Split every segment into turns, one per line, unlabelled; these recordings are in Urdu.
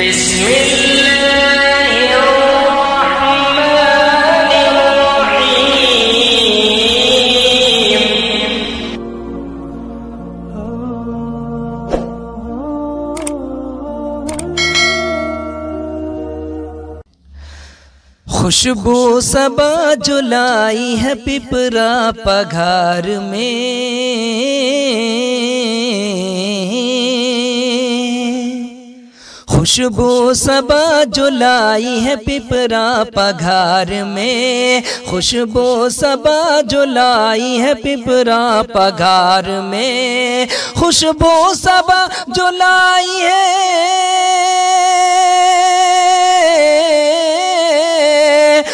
بسم اللہ الرحمن الرحیم۔ خوشبو صبا جلائی ہے پپرا پگھار میں، خوشبو صبا جلائی ہے پپرا پگھار میں، خوشبو صبا جلائی ہے پپرا پگھار میں، خوشبو صبا جلائی ہے،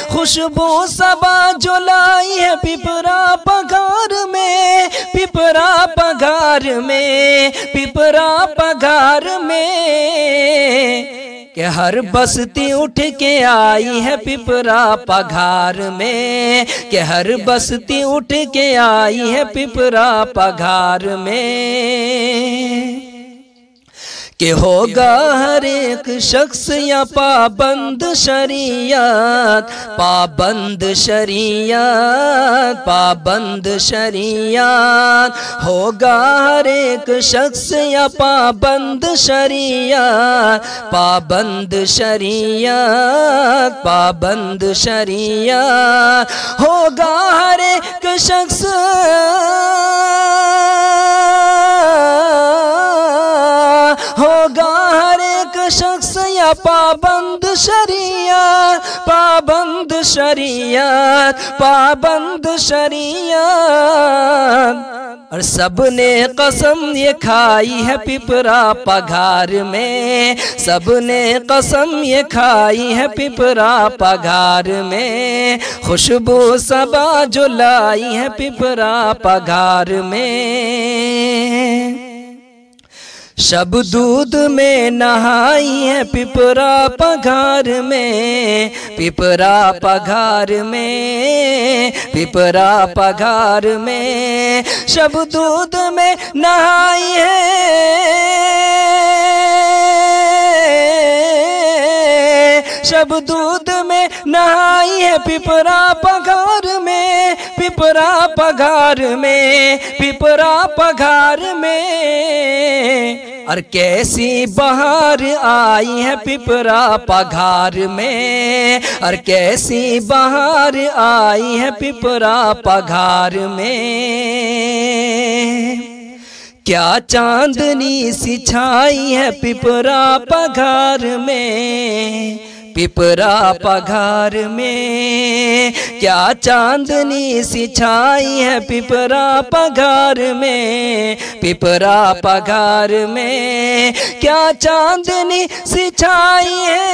خوشبو صبا جلائی ہے پپرا پگھار میں، پپرا پگھار میں، پپرا پگھار میں، کہ ہر بستی اٹھ کے آئی ہے پپرا پگھار میں، کہ ہر بستی اٹھ کے آئی ہے پپرا پگھار میں، کہ ہوگا ہر ایک شخص یا پابند شریعت، پابند شریعت، پابند شریعت، ہوگا ہر ایک شخص یا پابند شریعت، پابند شریعت، پابند شریعت، ہوگا ہر ایک شخص ہوگا ہر ایک شخص یا پابند شریعت، پابند شریعت، پابند شریعت، اور سب نے قسم یہ کھائی ہے پپرا پگھار میں، سب نے قسم یہ کھائی ہے پپرا پگھار میں، خوشبو صبا جلائی ہے پپرا پگھار میں، شب دودھ میں نہائی ہے پپرا پگھار میں، پپرا پگھار میں، پپرا پگھار میں، شب دودھ میں نہائی ہے، شب دودھ میں نہائی ہے پپرا پگھار میں، پپرا پگھار میں، پپرا پگھار میں، اور کیسی بہار آئی ہے پپرا پگھار میں، اور کیسی بہار آئی ہے پپرا پگھار میں، کیا چاندنی سی چھائی ہے پپرا پگھار میں، پپرا پگھار میں، کیا چاندنی سی چھائی ہے پپرا پگھار میں، پپرا پگھار میں، کیا چاندنی سی چھائی ہے،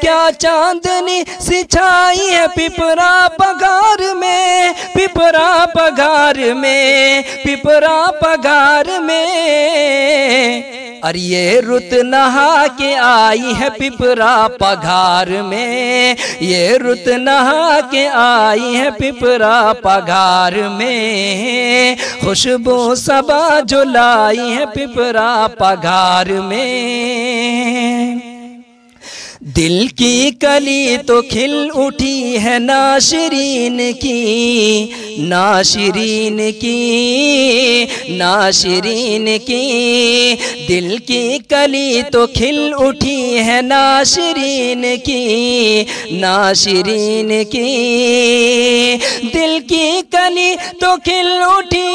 کیا چاندنی سی چھائی ہے پپرا پگھار میں، پپرا پگھار میں، پپرا پگھار میں، اور یہ رت نہا کے آئی ہے پپرا پگھار میں، یہ رت نہا کے آئی ہے پپرا پگھار میں، خوشبو صبا جلائی ہے پپرا پگھار میں، دل کی کلی تو کھل اٹھی ہے ناشرین کی، ناشرین کی، ناشرین کی، دل کی کلی تو کھل اٹھی ہے ناشرین کی، ناشرین کی، دل کی کلی تو کھل اٹھی،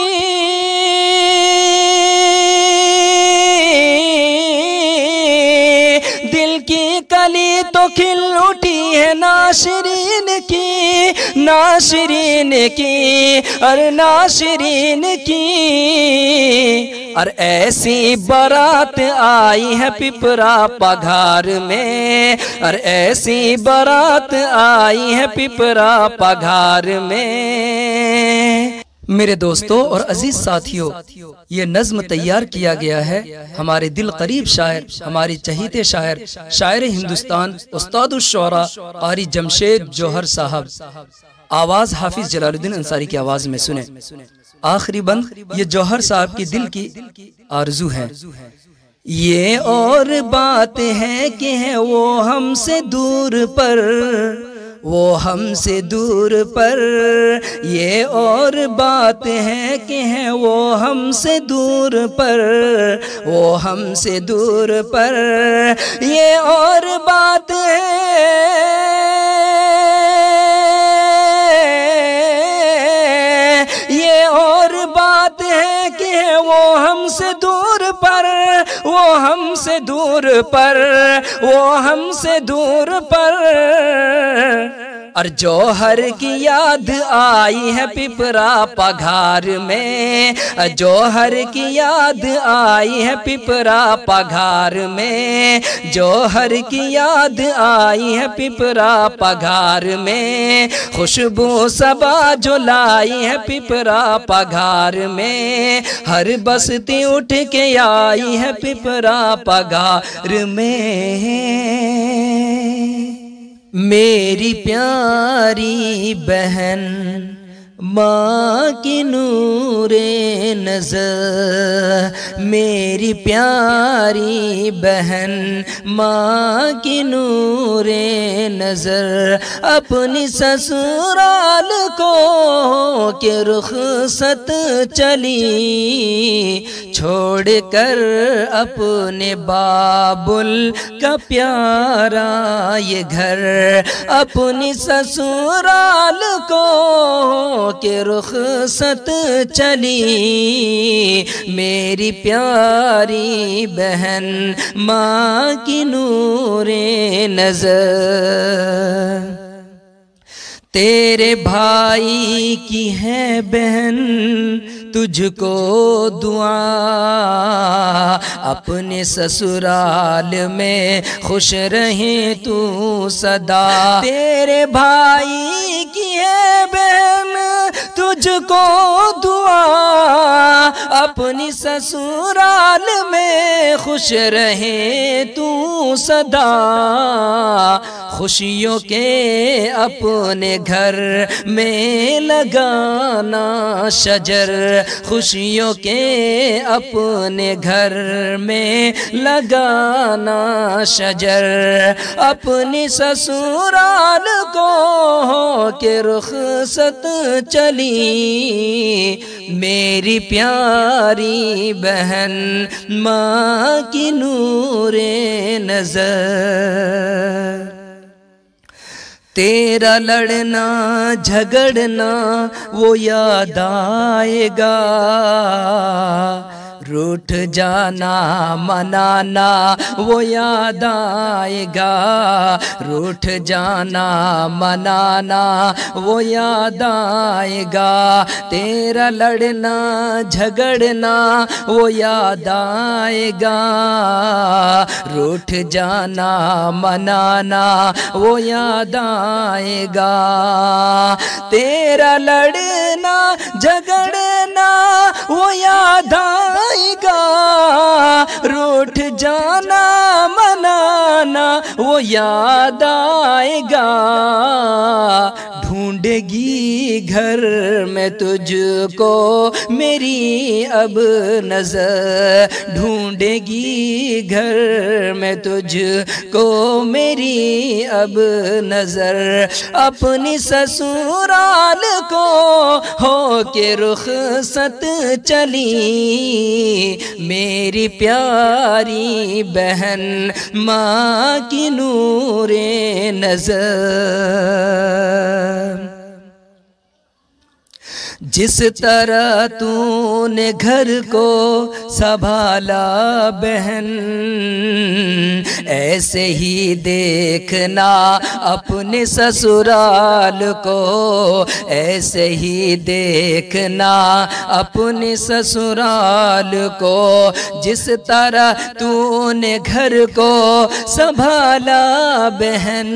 دل کی کلی تو کھل اٹھی ہے ناشرین کی، ناشرین کی، اور ناشرین کی، اور ایسی بارات آئی ہے پپرا پگھار میں، اور ایسی بارات آئی ہے پپرا پگھار میں، میرے دوستوں اور عزیز ساتھیوں، یہ نظم تیار کیا گیا ہے ہمارے دل قریب شاعر، ہماری چہیتے شاعر، شاعر ہندوستان، استاد الشعراء قاری جمشید جوہر صاحب، آواز حافظ جلال الدین انصاری کی آواز میں سنیں۔ آخری بند یہ جوہر صاحب کی دل کی آرزو ہے۔ یہ اور بات ہے کہ ہے وہ ہم سے دور پر، وہ ہم سے دور پر، یہ اور بات ہے کہ ہے وہ ہم سے دور پر، وہ ہم سے دور پر، یہ اور بات ہے، یہ اور بات ہے کہ ہے وہ ہم سے دور پر، وہ ہم سے دور پر، وہ ہم سے دور پر، اور جوہر کی یاد آئی ہے پپرا پگھار میں، جوہر کی یاد آئی ہے پپرا پگھار میں، جوہر کی یاد آئی ہے پپرا پگھار میں، خوشبو صبا جو لائی ہے پپرا پگھار میں، ہر بستی اٹھ کے آئی ہے پپرا پگھار میں۔ میری پیاری بہن ماں کی نور نظر، میری پیاری بہن ماں کی نور نظر، اپنی سسرال کو کہ رخصت چلی، چھوڑ کر اپنے بابل کا پیارا یہ گھر، اپنی سسرال کو کہ رخصت چلی، میری پیاری بہن ماں کی نور نظر، تیرے بھائی کی ہے بہن تجھ کو دعا، اپنے سسرال میں خوش رہیں تو سدا، تیرے بھائی کی ہے بہن تجھ کو دعا، اپنی سسرال میں خوش رہیں تو سدا، خوشیوں کے اپنے گھر میں لگانا شجر، خوشیوں کے اپنے گھر میں لگانا شجر، اپنی سسرال کو کہ رخصت چلی، میری پیاری بہن ماں کی نور نظر، تیرا لڑنا جھگڑنا وہ یاد آئے گا، روٹھ جانا منانا وہ یاد آئے گا، روٹھ جانا منانا وہ یاد آئے گا، تیرا لڑنا جھگڑنا وہ یاد آئے گا، روٹھ جانا منانا وہ یاد آئے گا، تیرا لڑنا جھگڑنا وہ یاد آئے گا، روٹھ جانا منانا وہ یاد آئے گا، ڈھونڈے گی گھر میں تجھ کو میری اب نظر، ڈھونڈے گی گھر میں تجھ کو میری اب نظر، اپنی سسرال کو ہو کے رخصت چلی، میری پیاری بہن ماں کی نور نظر، جس طرح تو نے گھر کو سنبھالا بہن، ایسے ہی دیکھنا اپنے سسرال کو، ایسے ہی دیکھنا اپنے سسرال کو، جس طرح تو نے گھر کو سنبھالا بہن،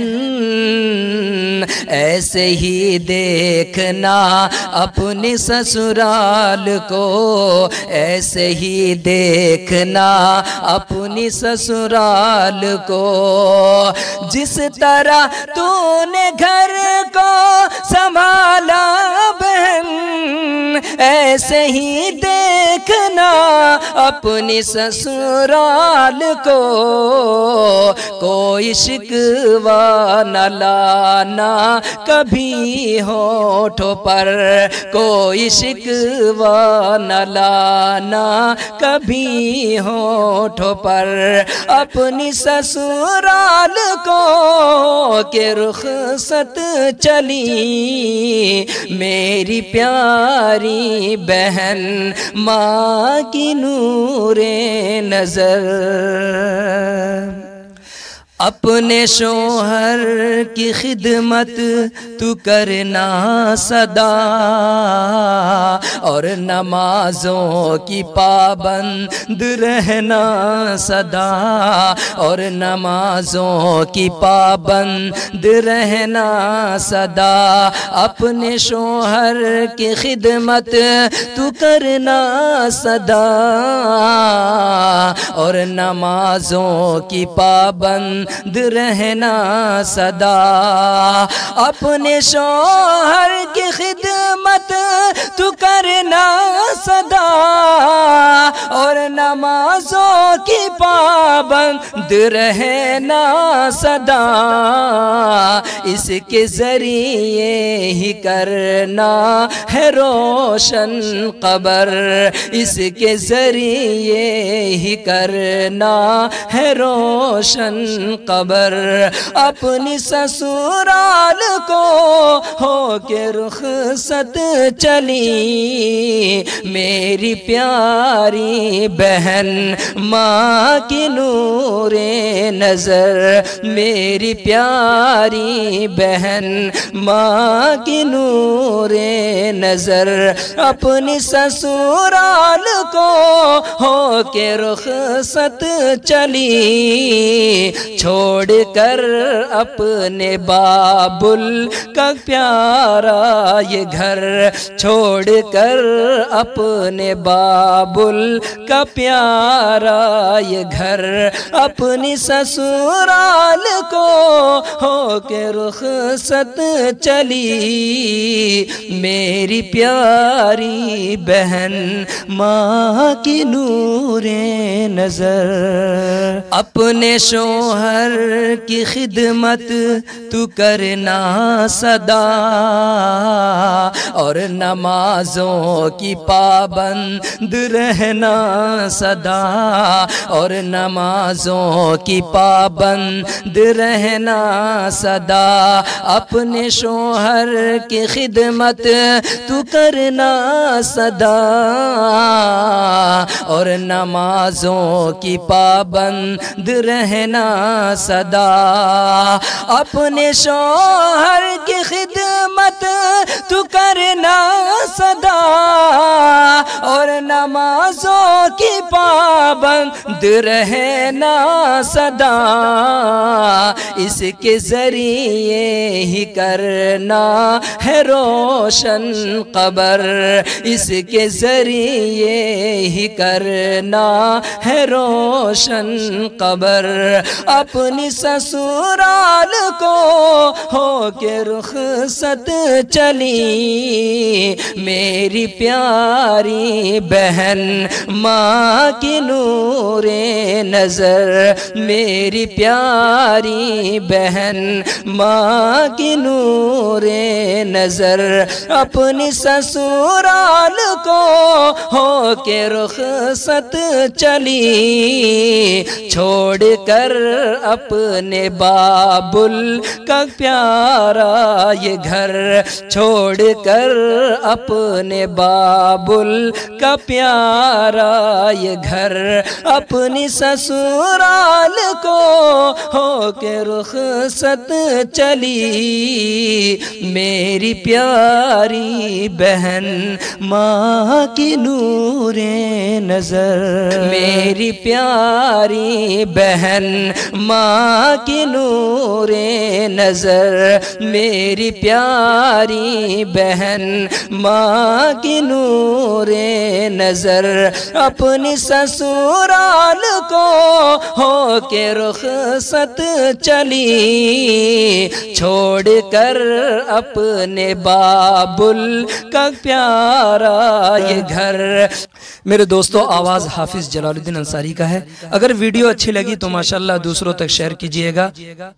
ایسے ہی دیکھنا اپنے سسرال کو، ایسے ہی دیکھنا اپنی سسرال کو، جس طرح تو نے گھر کو سنبھالا بہن، ایسے ہی دیکھنا اپنی سسرال کو، کوئی شکوہ نہ لانا کبھی ہونٹوں پر، کوئی شکوہ نہ لانا کبھی ہونٹوں پر، اپنی سسرال کو کہ رخصت چلی میری پیاری بہن ماں کی نور نظر۔ اپنے شوہر کی خدمت تو کرنا سدا، اور نمازوں کی پابند رہنا سدا، اور نمازوں کی پابند رہنا سدا، اپنے شوہر کی خدمت تو کرنا سدا، اور نمازوں کی پابند رہنا سدا، اپنے شوہر کی خدمت تو کرنا سدا، اور نمازوں کی پابند رہنا سدا، اس کے ذریعے ہی کرنا ہے روشن قبر، اس کے ذریعے ہی کرنا ہے روشن قبر، اپنی سسرال کو ہو کے رخصت چلی میری پیاری بہن ماں کی نور نظر، میری پیاری بہن ماں کی نور نظر، اپنی سسرال کو ہو کے رخصت چلی چھوڑ کر اپنے بابل کا پیارا یہ گھر، چھوڑ کر اپنے بابل کا پیارا یہ گھر، اپنی سسرال کو ہو کے رخصت چلی میری پیاری بہن ماں کی نور نظر۔ اپنے شوہر کی خدمت تو کرنا سدا، اور نمازوں کی پابند رہنا سدا، اور نمازوں کی پابند رہنا سدا، اپنے شوہر کی خدمت تو کرنا سدا، اور نمازوں کی پابند رہنا سدا، اپنے شوہر کی خدمت تو کرنا سدا، اور نمازوں کی پابند رہنا سدا، اس کے ذریعے ہی کرنا ہے روشن قبر، اس کے ذریعے ہی کرنا ہے روشن قبر، اپنی سسرال کو ہو کے رخصت چلی میری پیاری بہن ماں کی نور نظر، میری پیاری بہن ماں کی نور نظر، اپنی سسرال کو ہو کے رخصت چلی چھوڑ کر اپنے بابل کا پیارا یہ گھر، چھوڑ کر اپنے بابل کا پیارا یہ گھر، اپنی سسرال کو ہو کے رخصت چلی میری پیاری بہن ماں کی نور نظر، میری پیاری بہن ماں کی نور نظر، میری پیاری بہن ماں کی نور نظر اپنی سسرال کو ہو کے رخصت چلی چھوڑ کر اپنے بابل کا پیارا یہ گھر۔ میرے دوستو آواز حافظ جلال الدین انصاری کا ہے۔ اگر ویڈیو اچھی لگی تو ماشاءاللہ دوسروں تک شیئر کیجئے گا،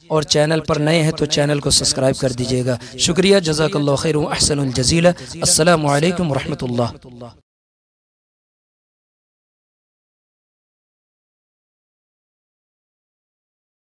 اور چینل پر نئے ہیں تو چینل کو سبسکرائب کر دیجئے گا۔ شکریہ، جزاک اللہ خیر و احسن الجزیلہ۔ السلام علیکم ورحمۃ اللہ۔